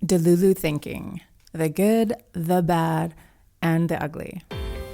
DeLuLu thinking, the good, the bad, and the ugly.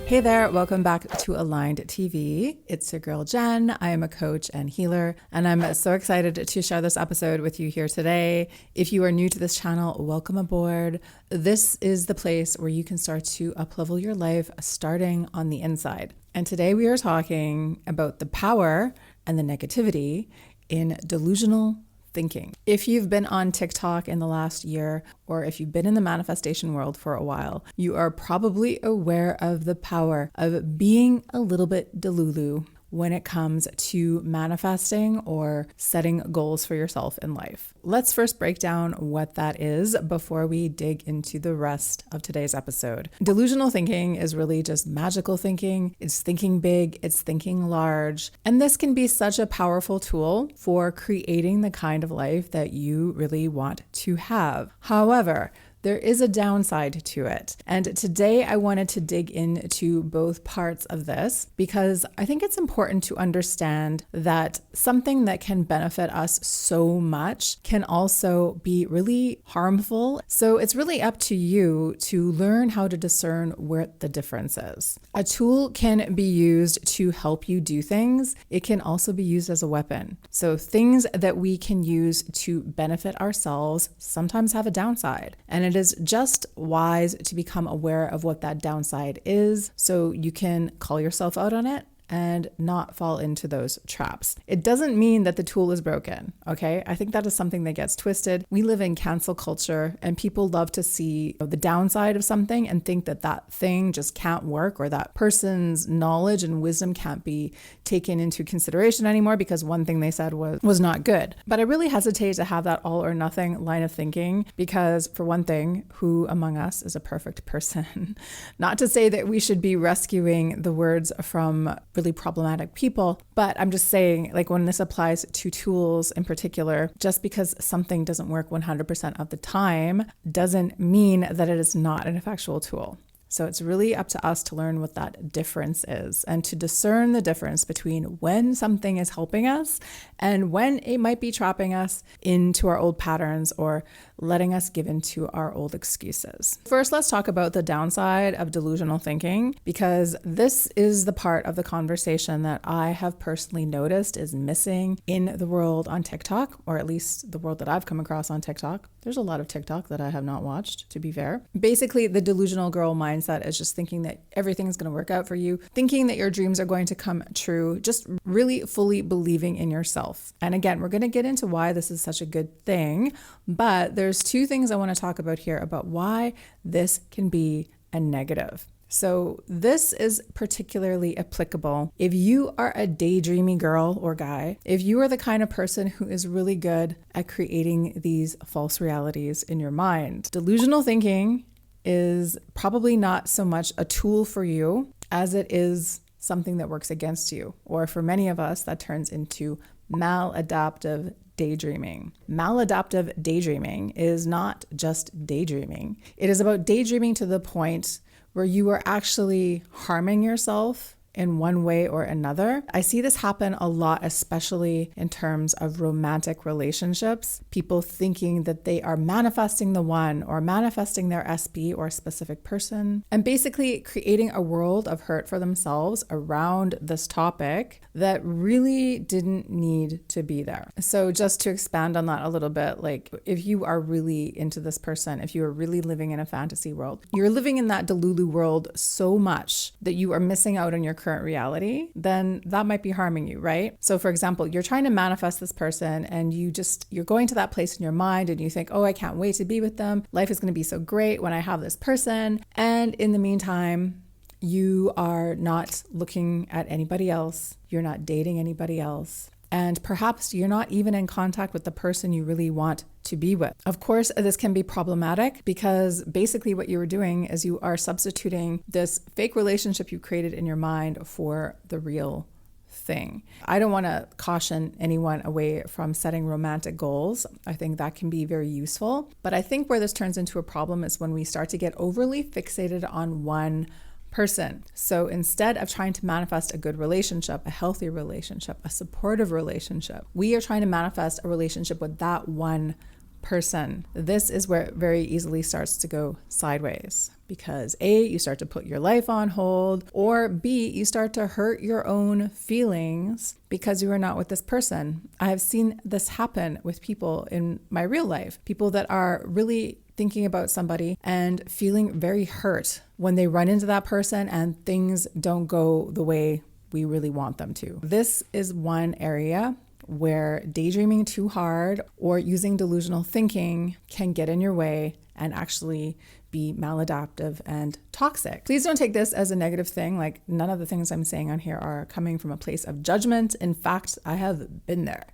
Hey there, welcome back to Aligned TV. It's your girl Jen. I am a coach and healer, and I'm so excited to share this episode with you here today. If you are new to this channel, welcome aboard. This is the place where you can start to up-level your life starting on the inside. And today we are talking about the power and the negativity in delusional thinking. If you've been on TikTok in the last year, or if you've been in the manifestation world for a while, you are probably aware of the power of being a little bit DeLuLu when it comes to manifesting or setting goals for yourself in life. Let's first break down what that is before we dig into the rest of today's episode. Delusional thinking is really just magical thinking. It's thinking big, it's thinking large. And this can be such a powerful tool for creating the kind of life that you really want to have. However, there is a downside to it. And today I wanted to dig into both parts of this because I think it's important to understand that something that can benefit us so much can also be really harmful. So it's really up to you to learn how to discern where the difference is. A tool can be used to help you do things. It can also be used as a weapon. So things that we can use to benefit ourselves sometimes have a downside. And it is just wise to become aware of what that downside is so you can call yourself out on it and not fall into those traps. It doesn't mean that the tool is broken, okay? I think that is something that gets twisted. We live in cancel culture and people love to see the downside of something and think that that thing just can't work or that person's knowledge and wisdom can't be taken into consideration anymore because one thing they said was not good. But I really hesitate to have that all or nothing line of thinking because for one thing, who among us is a perfect person? Not to say that we should be rescuing the words from really problematic people, but I'm just saying, like, when this applies to tools in particular, just because something doesn't work 100% of the time doesn't mean that it is not an effectual tool. So it's really up to us to learn what that difference is and to discern the difference between when something is helping us and when it might be trapping us into our old patterns or letting us give into our old excuses. First, let's talk about the downside of delusional thinking, because this is the part of the conversation that I have personally noticed is missing in the world on TikTok, or at least the world that I've come across on TikTok. There's a lot of TikTok that I have not watched, to be fair. Basically, the delusional girl mindset is just thinking that everything's going to work out for you, thinking that your dreams are going to come true, just really fully believing in yourself. And again, we're going to get into why this is such a good thing, but there's two things I want to talk about here about why this can be a negative. So this is particularly applicable if you are a daydreamy girl or guy, if you are the kind of person who is really good at creating these false realities in your mind. Delusional thinking is probably not so much a tool for you as it is something that works against you. Or for many of us, that turns into maladaptive daydreaming. Maladaptive daydreaming is not just daydreaming. It is about daydreaming to the point where you are actually harming yourself in one way or another. I see this happen a lot, especially in terms of romantic relationships. People thinking that they are manifesting the one or manifesting their SB or a specific person, and basically creating a world of hurt for themselves around this topic that really didn't need to be there. So just to expand on that a little bit, like if you are really into this person, if you are really living in a fantasy world, you're living in that DeLuLu world so much that you are missing out on your current reality, then that might be harming you, right? So for example, you're trying to manifest this person and you're going to that place in your mind and you think, oh, I can't wait to be with them. Life is going to be so great when I have this person. And in the meantime, you are not looking at anybody else. You're not dating anybody else. And perhaps you're not even in contact with the person you really want to be with. Of course, this can be problematic because basically what you are doing is you are substituting this fake relationship you created in your mind for the real thing. I don't want to caution anyone away from setting romantic goals. I think that can be very useful. But I think where this turns into a problem is when we start to get overly fixated on one person. So instead of trying to manifest a good relationship, a healthy relationship, a supportive relationship, we are trying to manifest a relationship with that one person. This is where it very easily starts to go sideways because A, you start to put your life on hold, or B, you start to hurt your own feelings because you are not with this person. I have seen this happen with people in my real life, people that are really thinking about somebody and feeling very hurt when they run into that person and things don't go the way we really want them to. This is one area where daydreaming too hard or using delusional thinking can get in your way and actually be maladaptive and toxic. Please don't take this as a negative thing. Like, none of the things I'm saying on here are coming from a place of judgment. In fact, I have been there.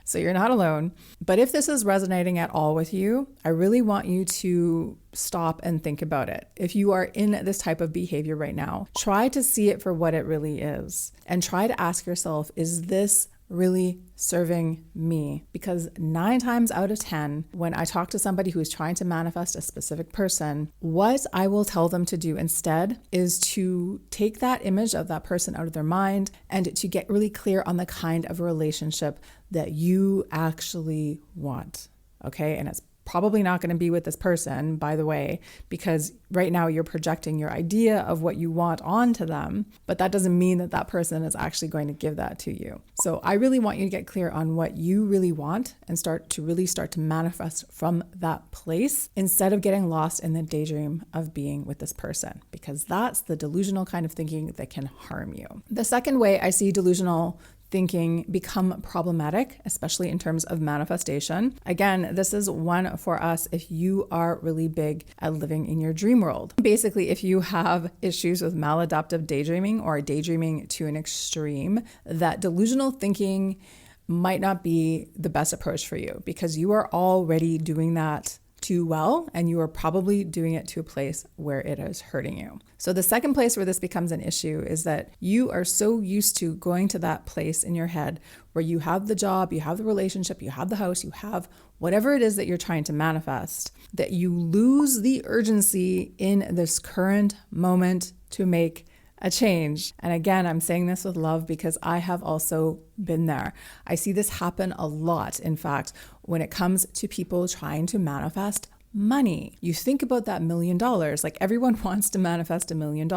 So you're not alone. But if this is resonating at all with you, I really want you to stop and think about it. If you are in this type of behavior right now, try to see it for what it really is and try to ask yourself, is this really serving me? Because 9 times out of 10, when I talk to somebody who is trying to manifest a specific person, what I will tell them to do instead is to take that image of that person out of their mind and to get really clear on the kind of relationship that you actually want. Okay? And it's probably not going to be with this person, by the way, because right now you're projecting your idea of what you want onto them, but that doesn't mean that that person is actually going to give that to you. So I really want you to get clear on what you really want and start to manifest from that place instead of getting lost in the daydream of being with this person, because that's the delusional kind of thinking that can harm you. The second way I see delusional thinking become problematic, especially in terms of manifestation. Again, this is one for us if you are really big at living in your dream world. Basically, if you have issues with maladaptive daydreaming or daydreaming to an extreme, that delusional thinking might not be the best approach for you because you are already doing that too well, and you are probably doing it to a place where it is hurting you. So the second place where this becomes an issue is that you are so used to going to that place in your head where you have the job, you have the relationship, you have the house, you have whatever it is that you're trying to manifest, that you lose the urgency in this current moment to make a change. And again, I'm saying this with love because I have also been there. I see this happen a lot, in fact, when it comes to people trying to manifest money. You think about that $1 million, like everyone wants to manifest $1 million,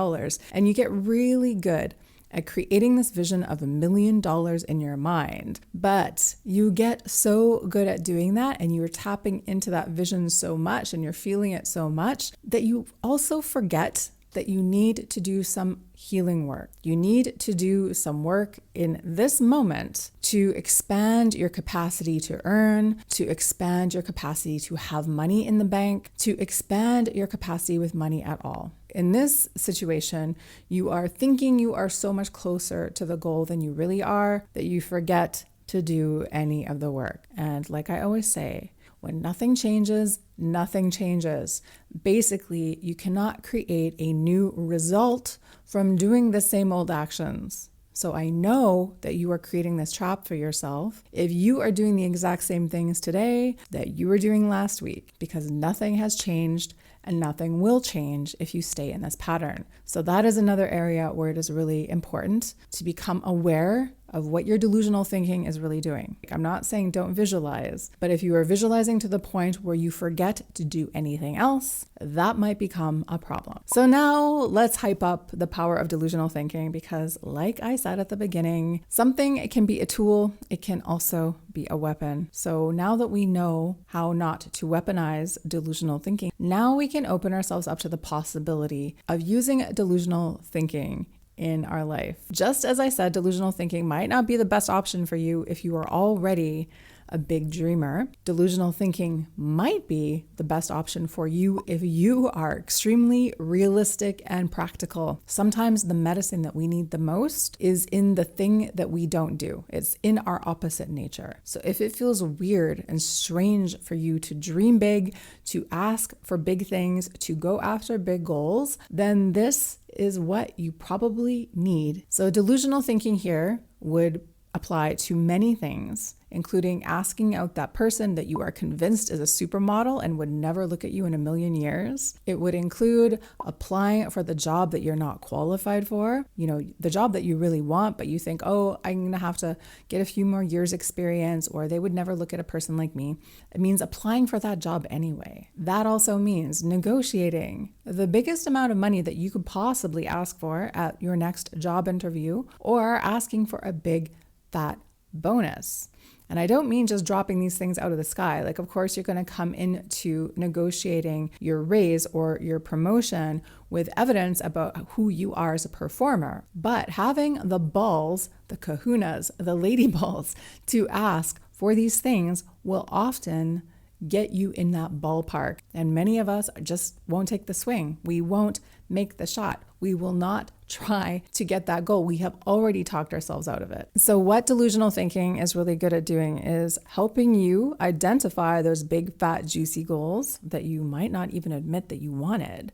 and you get really good at creating this vision of $1 million in your mind. But you get so good at doing that and you're tapping into that vision so much and you're feeling it so much that you also forget that you need to do some healing work. You need to do some work in this moment to expand your capacity to earn, to expand your capacity to have money in the bank, to expand your capacity with money at all. In this situation, you are thinking you are so much closer to the goal than you really are that you forget to do any of the work. And like I always say, when nothing changes, nothing changes. Basically, you cannot create a new result from doing the same old actions. So I know that you are creating this trap for yourself if you are doing the exact same things today that you were doing last week, because nothing has changed and nothing will change if you stay in this pattern. So that is another area where it is really important to become aware of what your delusional thinking is really doing. I'm not saying don't visualize, but if you are visualizing to the point where you forget to do anything else, that might become a problem. So now let's hype up the power of delusional thinking, because like I said at the beginning, something can be a tool, it can also be a weapon. So now that we know how not to weaponize delusional thinking, now we can open ourselves up to the possibility of using delusional thinking in our life. Just as I said, delusional thinking might not be the best option for you if you are already a big dreamer. Delusional thinking might be the best option for you if you are extremely realistic and practical. Sometimes the medicine that we need the most is in the thing that we don't do. It's in our opposite nature. So if it feels weird and strange for you to dream big, to ask for big things, to go after big goals, then this is what you probably need. So delusional thinking here would apply to many things, including asking out that person that you are convinced is a supermodel and would never look at you in a million years. It would include applying for the job that you're not qualified for, the job that you really want, but you think, oh, I'm going to have to get a few more years experience, or they would never look at a person like me. It means applying for that job anyway. That also means negotiating the biggest amount of money that you could possibly ask for at your next job interview, or asking for a big fat bonus. And I don't mean just dropping these things out of the sky. Like, of course, you're going to come into negotiating your raise or your promotion with evidence about who you are as a performer. But having the balls, the kahunas, the lady balls to ask for these things will often get you in that ballpark. And many of us just won't take the swing. We won't make the shot. We will not try to get that goal. We have already talked ourselves out of it. So what delusional thinking is really good at doing is helping you identify those big, fat, juicy goals that you might not even admit that you wanted,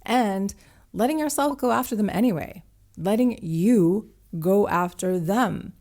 and letting yourself go after them anyway, letting you go after them.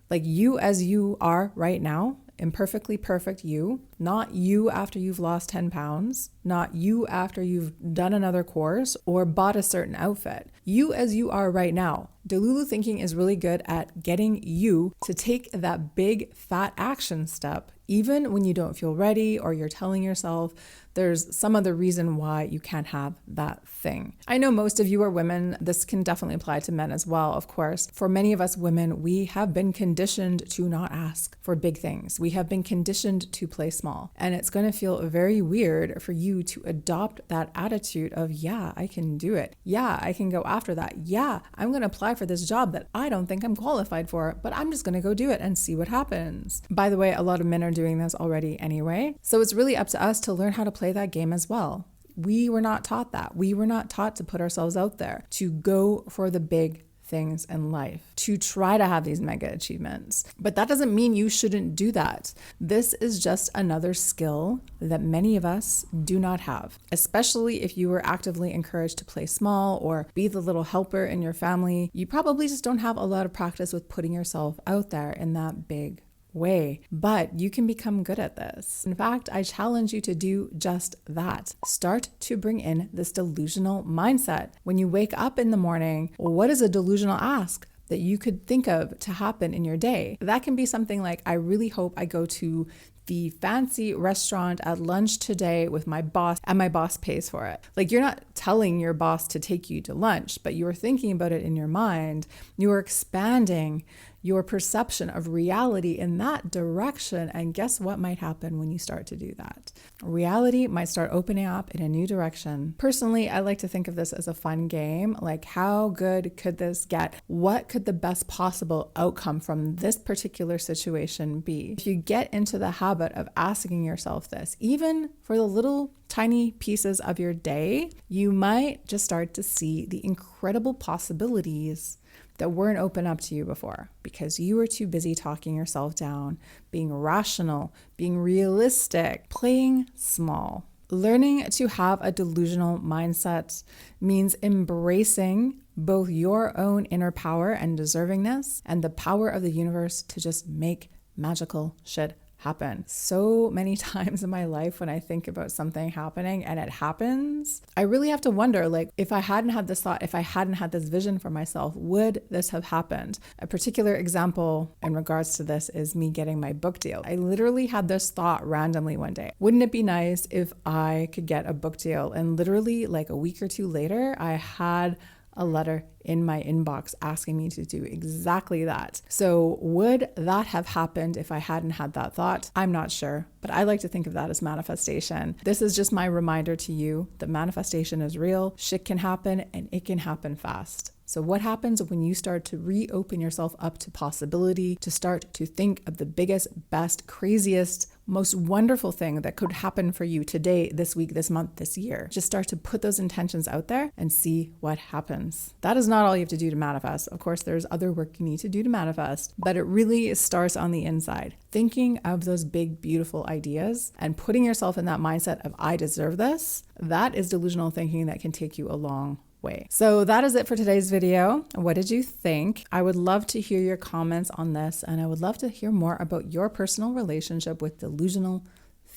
Like you as you are right now, imperfectly perfect you, not you after you've lost 10 pounds, not you after you've done another course or bought a certain outfit. You as you are right now. DeLuLu thinking is really good at getting you to take that big fat action step, even when you don't feel ready or you're telling yourself there's some other reason why you can't have that thing. I know most of you are women. This can definitely apply to men as well, of course. For many of us women, we have been conditioned to not ask for big things. We have been conditioned to play small. And it's going to feel very weird for you to adopt that attitude of, yeah, I can do it. Yeah, I can go after that. Yeah, I'm going to apply for this job that I don't think I'm qualified for, but I'm just going to go do it and see what happens. By the way, a lot of men are doing this already anyway. So it's really up to us to learn how to play that game as well. We were not taught that. We were not taught to put ourselves out there, to go for the big things in life, to try to have these mega achievements. But that doesn't mean you shouldn't do that. This is just another skill that many of us do not have, especially if you were actively encouraged to play small or be the little helper in your family. You probably just don't have a lot of practice with putting yourself out there in that big way, but you can become good at this. In fact, I challenge you to do just that. Start to bring in this delusional mindset. When you wake up in the morning, what is a delusional ask that you could think of to happen in your day? That can be something like, I really hope I go to the fancy restaurant at lunch today with my boss and my boss pays for it. Like, you're not telling your boss to take you to lunch, but you are thinking about it in your mind. You are expanding your perception of reality in that direction. And guess what might happen when you start to do that? Reality might start opening up in a new direction. Personally, I like to think of this as a fun game. Like, how good could this get? What could the best possible outcome from this particular situation be? If you get into the habit of asking yourself this, even for the little tiny pieces of your day, you might just start to see the incredible possibilities that weren't open up to you before because you were too busy talking yourself down, being rational, being realistic, playing small. Learning to have a delusional mindset means embracing both your own inner power and deservingness and the power of the universe to just make magical shit happen. So many times in my life when I think about something happening and it happens, I really have to wonder, like, if I hadn't had this thought, if I hadn't had this vision for myself, would this have happened? A particular example in regards to this is me getting my book deal. I literally had this thought randomly one day. Wouldn't it be nice if I could get a book deal? And literally like a week or two later, I had a letter in my inbox asking me to do exactly that. So would that have happened if I hadn't had that thought? I'm not sure, but I like to think of that as manifestation. This is just my reminder to you that manifestation is real, shit can happen, and it can happen fast. So what happens when you start to reopen yourself up to possibility, to start to think of the biggest, best, craziest, most wonderful thing that could happen for you today, this week, this month, this year? Just start to put those intentions out there and see what happens. That is not all you have to do to manifest. Of course, there's other work you need to do to manifest, but it really starts on the inside. Thinking of those big, beautiful ideas and putting yourself in that mindset of, I deserve this, that is delusional thinking that can take you a long way. So that is it for today's video. What did you think? I would love to hear your comments on this, and I would love to hear more about your personal relationship with delusional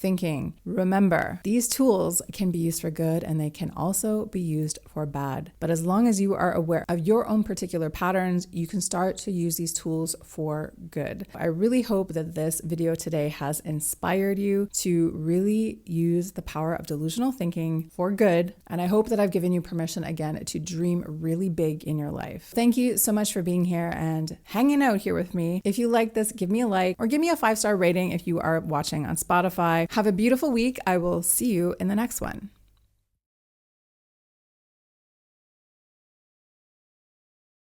thinking. Remember, these tools can be used for good and they can also be used for bad. But as long as you are aware of your own particular patterns, you can start to use these tools for good. I really hope that this video today has inspired you to really use the power of delusional thinking for good. And I hope that I've given you permission again to dream really big in your life. Thank you so much for being here and hanging out here with me. If you like this, give me a like or give me a 5-star rating if you are watching on Spotify. Have a beautiful week. I will see you in the next one.